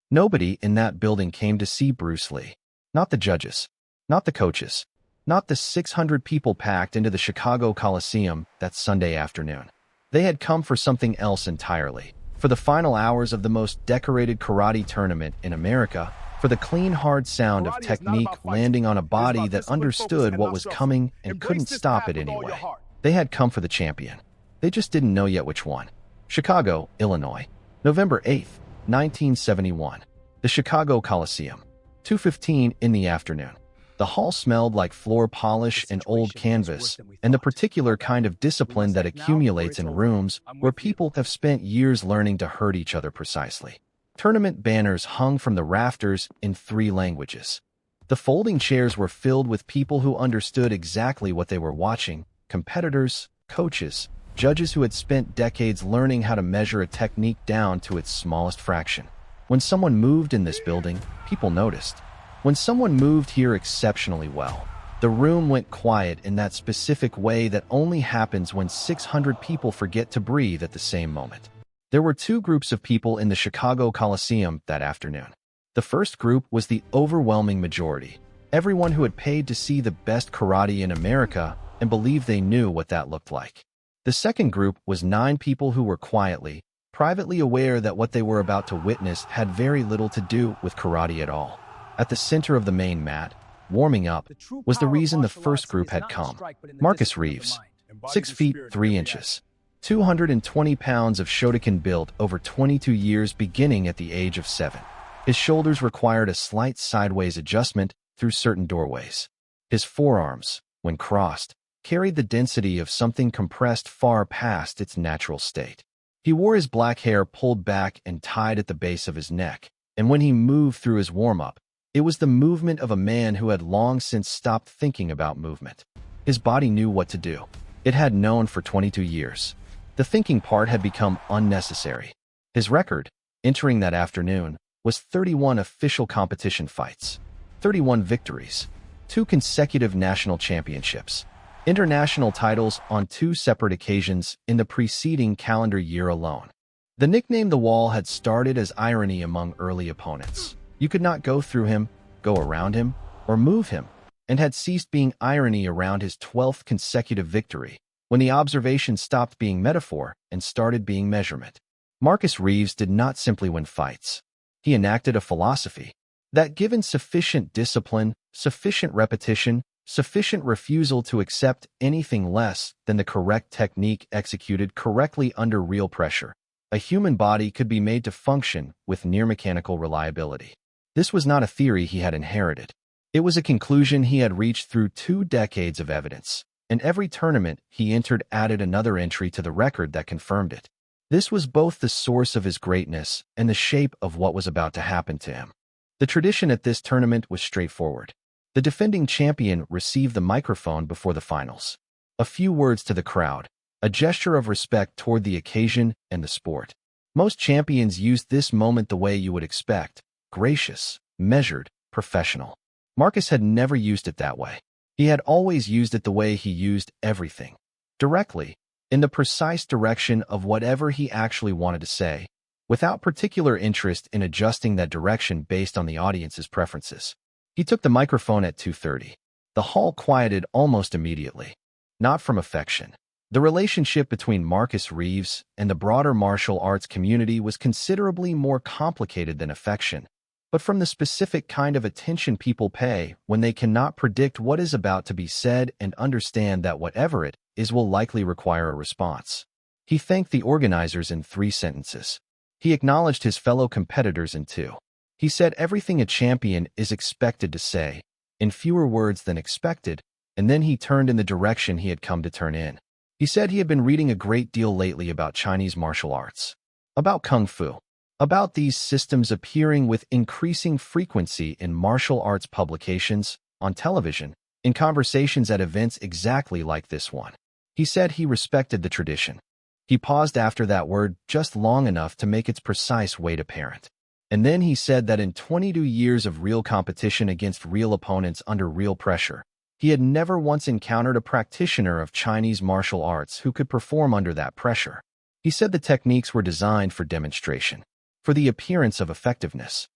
Nobody in that building came to see Bruce Lee. Not the judges, not the coaches, not the 600 people packed into the Chicago Coliseum that Sunday afternoon. They had come for something else entirely. For the final hours of the most decorated karate tournament in America, for the clean, hard sound of technique landing on a body that understood what was coming and couldn't stop it anyway. They had come for the champion. They just didn't know yet which one. Chicago, Illinois, November 8th, 1971. The Chicago Coliseum. 2:15 in the afternoon. The hall smelled like floor polish and old canvas, and the particular kind of discipline that accumulates in rooms where people have spent years learning to hurt each other precisely. Tournament banners hung from the rafters in 3 languages. The folding chairs were filled with people who understood exactly what they were watching: competitors, coaches, judges who had spent decades learning how to measure a technique down to its smallest fraction. When someone moved in this building, people noticed. When someone moved here exceptionally well, the room went quiet in that specific way that only happens when 600 people forget to breathe at the same moment. There were 2 groups of people in the Chicago Coliseum that afternoon. The first group was the overwhelming majority, everyone who had paid to see the best karate in America and believed they knew what that looked like. The second group was 9 people who were quietly, privately aware that what they were about to witness had very little to do with karate at all. At the center of the main mat, warming up, was the reason the first group had come. Marcus Reeves, 6 feet 3 inches, 220 pounds of Shotokan built over 22 years beginning at the age of 7. His shoulders required a slight sideways adjustment through certain doorways. His forearms, when crossed, carried the density of something compressed far past its natural state. He wore his black hair pulled back and tied at the base of his neck, and when he moved through his warm-up, it was the movement of a man who had long since stopped thinking about movement. His body knew what to do. It had known for 22 years. The thinking part had become unnecessary. His record, entering that afternoon, was 31 official competition fights, 31 victories, 2 consecutive national championships, international titles on 2 separate occasions in the preceding calendar year alone. The nickname The Wall had started as irony among early opponents. You could not go through him, go around him, or move him, and had ceased being irony around his 12th consecutive victory, when the observation stopped being metaphor and started being measurement. Marcus Reeves did not simply win fights. He enacted a philosophy that, given sufficient discipline, sufficient repetition, sufficient refusal to accept anything less than the correct technique executed correctly under real pressure, a human body could be made to function with near-mechanical reliability. This was not a theory he had inherited. It was a conclusion he had reached through 2 decades of evidence, and every tournament he entered added another entry to the record that confirmed it. This was both the source of his greatness and the shape of what was about to happen to him. The tradition at this tournament was straightforward. The defending champion received the microphone before the finals. A few words to the crowd, a gesture of respect toward the occasion and the sport. Most champions used this moment the way you would expect: gracious, measured, professional. Marcus had never used it that way. He had always used it the way he used everything: directly, in the precise direction of whatever he actually wanted to say, without particular interest in adjusting that direction based on the audience's preferences. He took the microphone at 2:30. The hall quieted almost immediately. Not from affection. The relationship between Marcus Reeves and the broader martial arts community was considerably more complicated than affection, but from the specific kind of attention people pay when they cannot predict what is about to be said and understand that whatever it is will likely require a response. He thanked the organizers in 3 sentences. He acknowledged his fellow competitors in 2. He said everything a champion is expected to say, in fewer words than expected, and then he turned in the direction he had come to turn in. He said he had been reading a great deal lately about Chinese martial arts, about Kung Fu, about these systems appearing with increasing frequency in martial arts publications, on television, in conversations at events exactly like this one. He said he respected the tradition. He paused after that word just long enough to make its precise weight apparent. And then he said that in 22 years of real competition against real opponents under real pressure, he had never once encountered a practitioner of Chinese martial arts who could perform under that pressure. He said the techniques were designed for demonstration, for the appearance of effectiveness.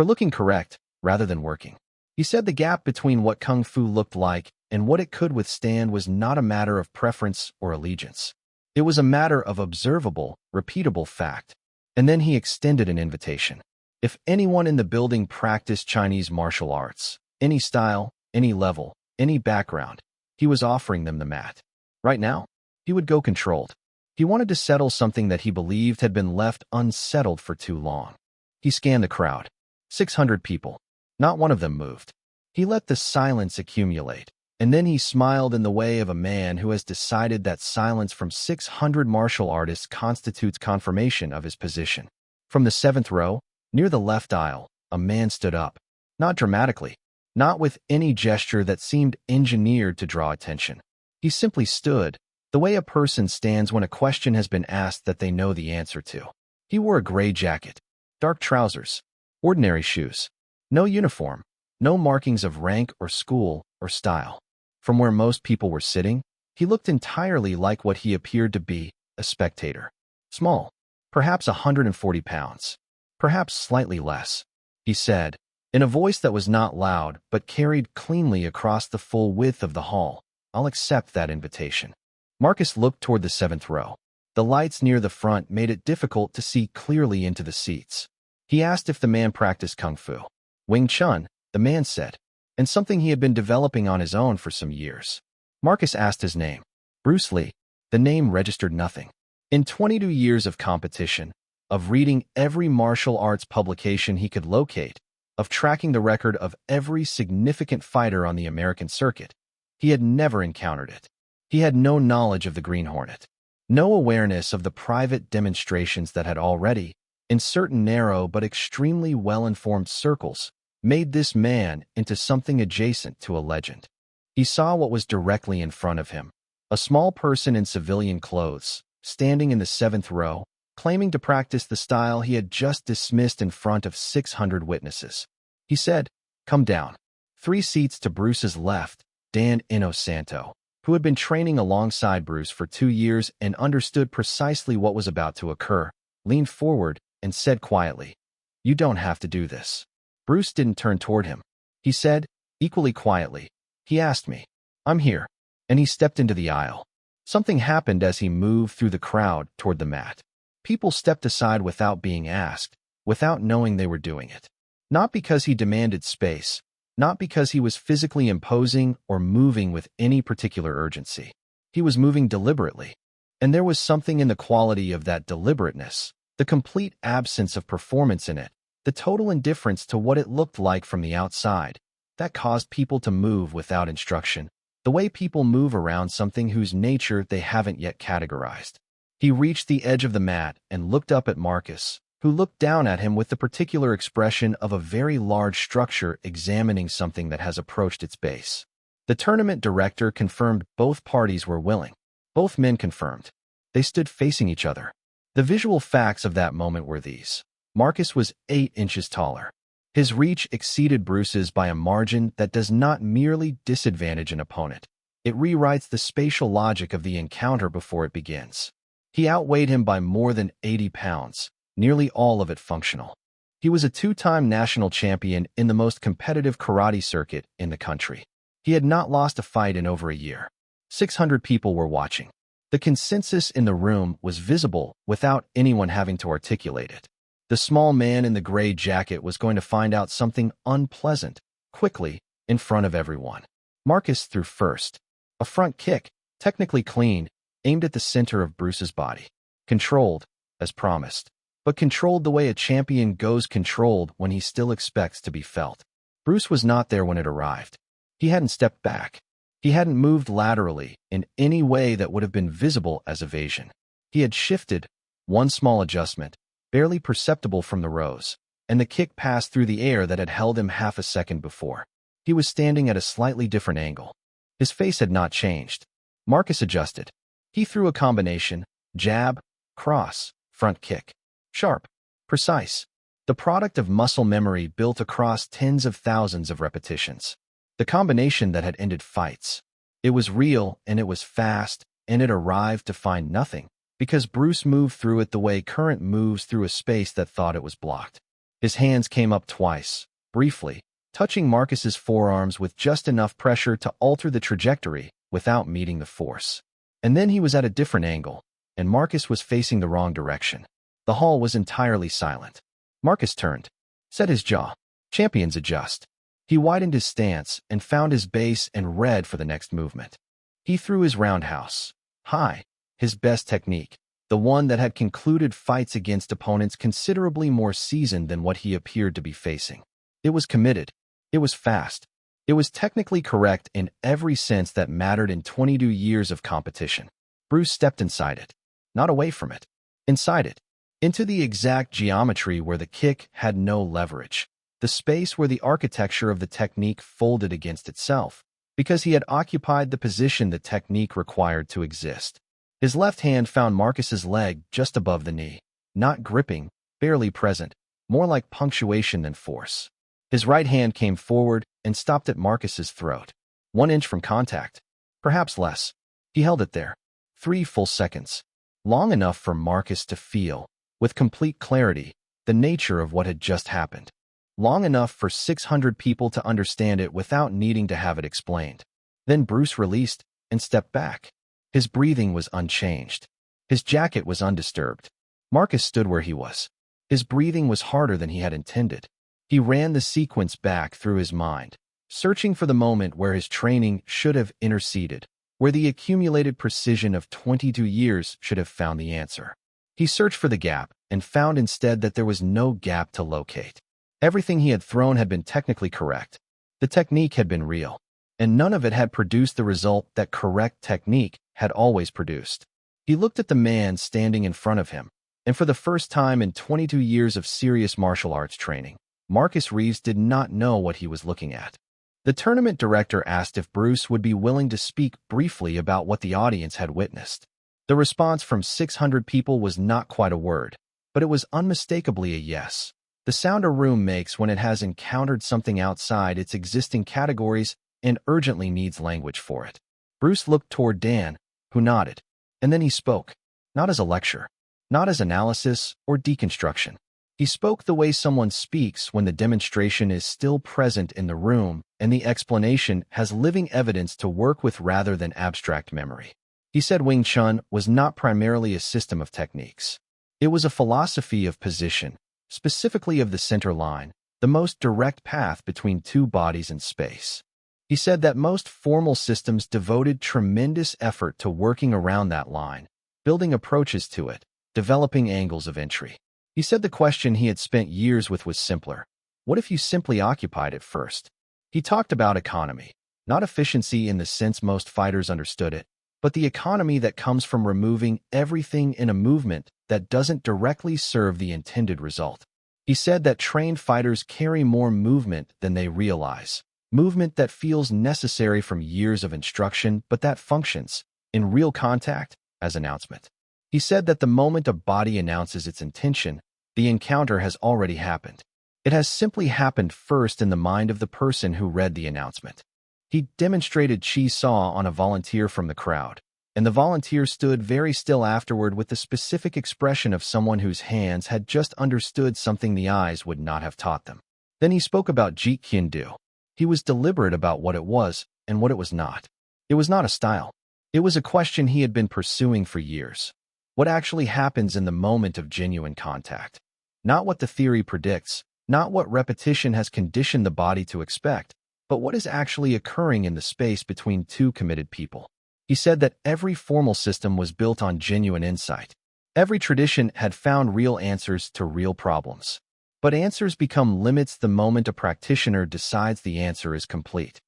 for looking correct rather than working. He said the gap between what Kung Fu looked like and what it could withstand was not a matter of preference or allegiance. It was a matter of observable, repeatable fact. And then he extended an invitation. If anyone in the building practiced Chinese martial arts, any style, any level, any background, he was offering them the mat. Right now, he would go controlled. He wanted to settle something that he believed had been left unsettled for too long. He scanned the crowd. 600 people. Not one of them moved. He let the silence accumulate, and then he smiled in the way of a man who has decided that silence from 600 martial artists constitutes confirmation of his position. From the seventh row, near the left aisle, a man stood up. Not dramatically, not with any gesture that seemed engineered to draw attention. He simply stood, the way a person stands when a question has been asked that they know the answer to. He wore a gray jacket, dark trousers, ordinary shoes. No uniform, no markings of rank or school or style. From where most people were sitting, he looked entirely like what he appeared to be, a spectator. Small, perhaps 140 pounds, perhaps slightly less. He said, in a voice that was not loud but carried cleanly across the full width of the hall, "I'll accept that invitation." Marcus looked toward the seventh row. The lights near the front made it difficult to see clearly into the seats. He asked if the man practiced Kung Fu. Wing Chun, the man said, and something he had been developing on his own for some years. Marcus asked his name. Bruce Lee. The name registered nothing. In 22 years of competition, of reading every martial arts publication he could locate, of tracking the record of every significant fighter on the American circuit, he had never encountered it. He had no knowledge of the Green Hornet, no awareness of the private demonstrations that had already, in certain narrow but extremely well-informed circles, made this man into something adjacent to a legend. He saw what was directly in front of him, a small person in civilian clothes, standing in the seventh row, claiming to practice the style he had just dismissed in front of 600 witnesses. He said, "Come down." 3 seats to Bruce's left, Dan Inosanto, who had been training alongside Bruce for 2 years and understood precisely what was about to occur, leaned forward and said quietly, "You don't have to do this." Bruce didn't turn toward him. He said, equally quietly, "He asked me. I'm here." And he stepped into the aisle. Something happened as he moved through the crowd toward the mat. People stepped aside without being asked, without knowing they were doing it. Not because he demanded space, not because he was physically imposing or moving with any particular urgency. He was moving deliberately. And there was something in the quality of that deliberateness, the complete absence of performance in it, the total indifference to what it looked like from the outside, that caused people to move without instruction, the way people move around something whose nature they haven't yet categorized. He reached the edge of the mat and looked up at Marcus, who looked down at him with the particular expression of a very large structure examining something that has approached its base. The tournament director confirmed both parties were willing. Both men confirmed. They stood facing each other. The visual facts of that moment were these. Marcus was 8 inches taller. His reach exceeded Bruce's by a margin that does not merely disadvantage an opponent. It rewrites the spatial logic of the encounter before it begins. He outweighed him by more than 80 pounds, nearly all of it functional. He was a 2-time national champion in the most competitive karate circuit in the country. He had not lost a fight in over a year. 600 people were watching. The consensus in the room was visible without anyone having to articulate it. The small man in the gray jacket was going to find out something unpleasant, quickly, in front of everyone. Marcus threw first. A front kick, technically clean, aimed at the center of Bruce's body. Controlled, as promised. But controlled the way a champion goes controlled when he still expects to be felt. Bruce was not there when it arrived. He hadn't stepped back. He hadn't moved laterally in any way that would have been visible as evasion. He had shifted, one small adjustment, barely perceptible from the rows, and the kick passed through the air that had held him half a second before. He was standing at a slightly different angle. His face had not changed. Marcus adjusted. He threw a combination, jab, cross, front kick. Sharp, precise. The product of muscle memory built across tens of thousands of repetitions. The combination that had ended fights. It was real, and it was fast, and it arrived to find nothing, because Bruce moved through it the way current moves through a space that thought it was blocked. His hands came up twice, briefly, touching Marcus's forearms with just enough pressure to alter the trajectory without meeting the force. And then he was at a different angle, and Marcus was facing the wrong direction. The hall was entirely silent. Marcus turned, set his jaw. Champions adjust. He widened his stance and found his base and read for the next movement. He threw his roundhouse. High, his best technique, the one that had concluded fights against opponents considerably more seasoned than what he appeared to be facing. It was committed. It was fast. It was technically correct in every sense that mattered in 22 years of competition. Bruce stepped inside it. Not away from it. Inside it. Into the exact geometry where the kick had no leverage. The space where the architecture of the technique folded against itself, because he had occupied the position the technique required to exist. His left hand found Marcus's leg just above the knee, not gripping, barely present, more like punctuation than force. His right hand came forward and stopped at Marcus's throat. 1 inch from contact, perhaps less. He held it there. 3 full seconds. Long enough for Marcus to feel, with complete clarity, the nature of what had just happened. Long enough for 600 people to understand it without needing to have it explained. Then Bruce released and stepped back. His breathing was unchanged. His jacket was undisturbed. Marcus stood where he was. His breathing was harder than he had intended. He ran the sequence back through his mind, searching for the moment where his training should have interceded, where the accumulated precision of 22 years should have found the answer. He searched for the gap and found instead that there was no gap to locate. Everything he had thrown had been technically correct. The technique had been real, and none of it had produced the result that correct technique had always produced. He looked at the man standing in front of him, and for the first time in 22 years of serious martial arts training, Marcus Reeves did not know what he was looking at. The tournament director asked if Bruce would be willing to speak briefly about what the audience had witnessed. The response from 600 people was not quite a word, but it was unmistakably a yes. The sound a room makes when it has encountered something outside its existing categories and urgently needs language for it. Bruce looked toward Dan, who nodded, and then he spoke, not as a lecture, not as analysis or deconstruction. He spoke the way someone speaks when the demonstration is still present in the room and the explanation has living evidence to work with rather than abstract memory. He said Wing Chun was not primarily a system of techniques. It was a philosophy of position, specifically of the center line, the most direct path between two bodies in space. He said that most formal systems devoted tremendous effort to working around that line, building approaches to it, developing angles of entry. He said the question he had spent years with was simpler. What if you simply occupied it first? He talked about economy, not efficiency in the sense most fighters understood it, but the economy that comes from removing everything in a movement that doesn't directly serve the intended result. He said that trained fighters carry more movement than they realize, movement that feels necessary from years of instruction but that functions, in real contact, as announcement. He said that the moment a body announces its intention, the encounter has already happened. It has simply happened first in the mind of the person who read the announcement. He demonstrated Chi Saw on a volunteer from the crowd, and the volunteer stood very still afterward with the specific expression of someone whose hands had just understood something the eyes would not have taught them. Then he spoke about Jeet Kune Do. He was deliberate about what it was and what it was not. It was not a style. It was a question he had been pursuing for years. What actually happens in the moment of genuine contact? Not what the theory predicts, not what repetition has conditioned the body to expect, but what is actually occurring in the space between two committed people. He said that every formal system was built on genuine insight. Every tradition had found real answers to real problems. But answers become limits the moment a practitioner decides the answer is complete.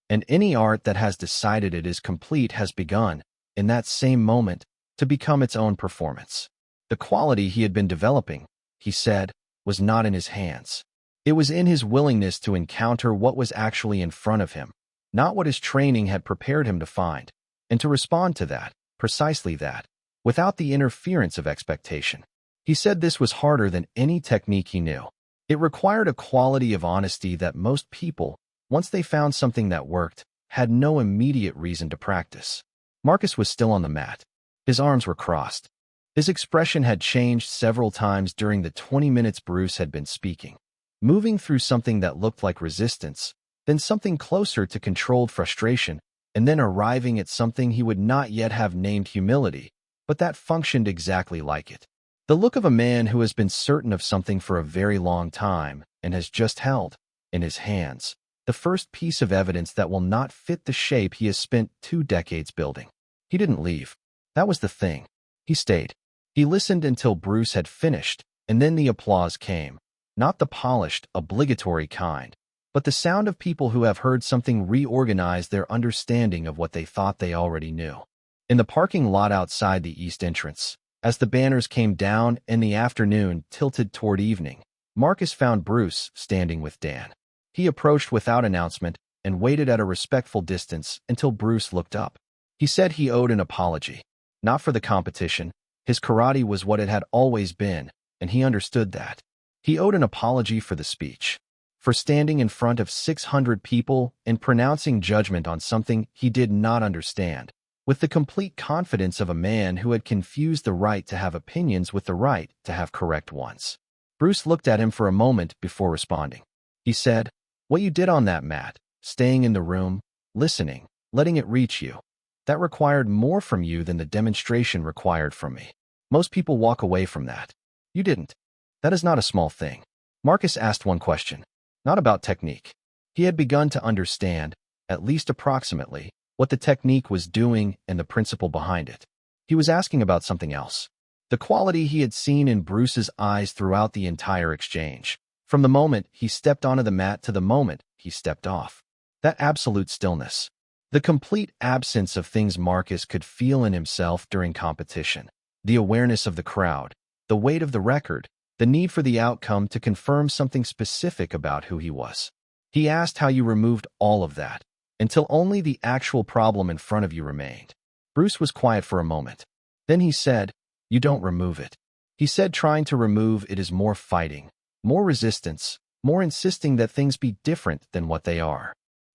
And any art that has decided it is complete has begun, in that same moment, to become its own performance. The quality he had been developing, he said, was not in his hands. It was in his willingness to encounter what was actually in front of him, not what his training had prepared him to find, and to respond to that, precisely that, without the interference of expectation. He said this was harder than any technique he knew. It required a quality of honesty that most people, once they found something that worked, had no immediate reason to practice. Marcus was still on the mat. His arms were crossed. His expression had changed several times during the 20 minutes Bruce had been speaking. moving through something that looked like resistance, then something closer to controlled frustration, and then arriving at something he would not yet have named humility, but that functioned exactly like it. The look of a man who has been certain of something for a very long time and has just held, in his hands, the first piece of evidence that will not fit the shape he has spent 2 decades building. He didn't leave. That was the thing. He stayed. He listened until Bruce had finished, and then the applause came. Not the polished, obligatory kind, but the sound of people who have heard something reorganize their understanding of what they thought they already knew. In the parking lot outside the east entrance, as the banners came down and the afternoon tilted toward evening, Marcus found Bruce standing with Dan. He approached without announcement and waited at a respectful distance until Bruce looked up. He said he owed an apology. Not for the competition. His karate was what it had always been, and he understood that. He owed an apology for the speech, for standing in front of 600 people and pronouncing judgment on something he did not understand, with the complete confidence of a man who had confused the right to have opinions with the right to have correct ones. Bruce looked at him for a moment before responding. He said, "What you did on that mat, staying in the room, listening, letting it reach you, that required more from you than the demonstration required from me. Most people walk away from that. You didn't. That is not a small thing." Marcus asked one question, not about technique. He had begun to understand, at least approximately, what the technique was doing and the principle behind it. He was asking about something else. The quality he had seen in Bruce's eyes throughout the entire exchange, from the moment he stepped onto the mat to the moment he stepped off. That absolute stillness. The complete absence of things Marcus could feel in himself during competition. The awareness of the crowd, the weight of the record, the need for the outcome to confirm something specific about who he was. He asked how you removed all of that, until only the actual problem in front of you remained. Bruce was quiet for a moment. Then he said, "You don't remove it." He said trying to remove it is more fighting, more resistance, more insisting that things be different than what they are.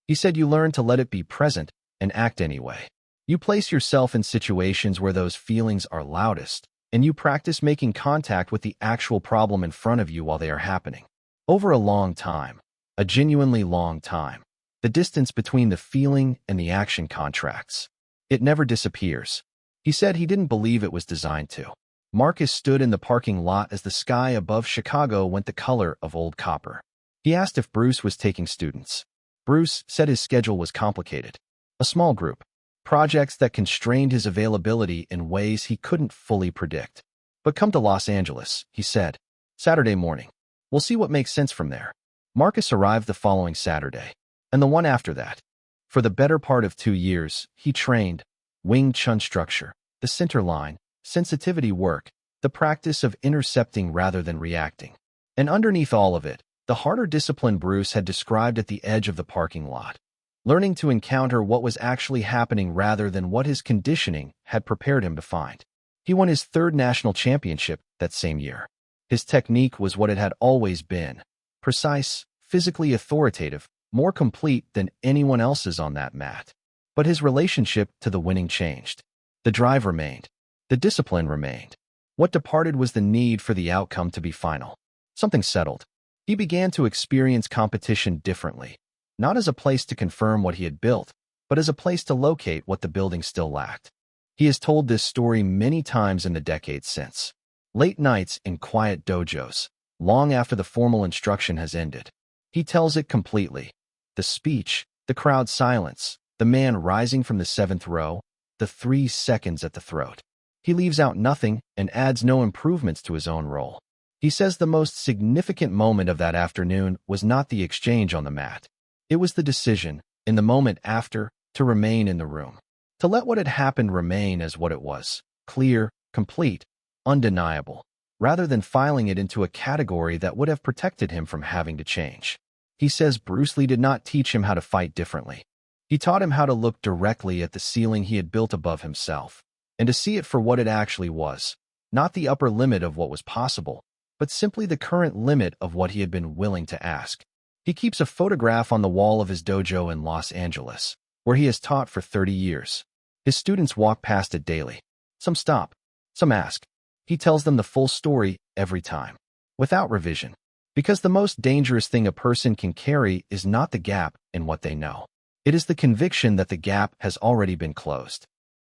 He said you learn to let it be present and act anyway. You place yourself in situations where those feelings are loudest, and you practice making contact with the actual problem in front of you while they are happening. Over a long time, a genuinely long time, the distance between the feeling and the action contracts. It never disappears. He said he didn't believe it was designed to. Marcus stood in the parking lot as the sky above Chicago went the color of old copper. He asked if Bruce was taking students. Bruce said his schedule was complicated. A small group. Projects that constrained his availability in ways he couldn't fully predict. "But come to Los Angeles," he said. "Saturday morning. We'll see what makes sense from there." Marcus arrived the following Saturday, and the one after that. For the better part of 2 years, he trained Wing Chun structure, the center line, sensitivity work, the practice of intercepting rather than reacting. And underneath all of it, the harder discipline Bruce had described at the edge of the parking lot. Learning to encounter what was actually happening rather than what his conditioning had prepared him to find. He won his 3rd national championship that same year. His technique was what it had always been. Precise, physically authoritative, more complete than anyone else's on that mat. But his relationship to the winning changed. The drive remained. The discipline remained. What departed was the need for the outcome to be final. Something settled. He began to experience competition differently, not as a place to confirm what he had built, but as a place to locate what the building still lacked. He has told this story many times in the decades since. Late nights in quiet dojos, long after the formal instruction has ended. He tells it completely. The speech, the crowd silence, the man rising from the 7th row, the 3 seconds at the throat. He leaves out nothing and adds no improvements to his own role. He says the most significant moment of that afternoon was not the exchange on the mat. It was the decision, in the moment after, to remain in the room. To let what had happened remain as what it was, clear, complete, undeniable, rather than filing it into a category that would have protected him from having to change. He says Bruce Lee did not teach him how to fight differently. He taught him how to look directly at the ceiling he had built above himself, and to see it for what it actually was, not the upper limit of what was possible, but simply the current limit of what he had been willing to ask. He keeps a photograph on the wall of his dojo in Los Angeles, where he has taught for 30 years. His students walk past it daily. Some stop, some ask. He tells them the full story every time, without revision. Because the most dangerous thing a person can carry is not the gap in what they know. It is the conviction that the gap has already been closed.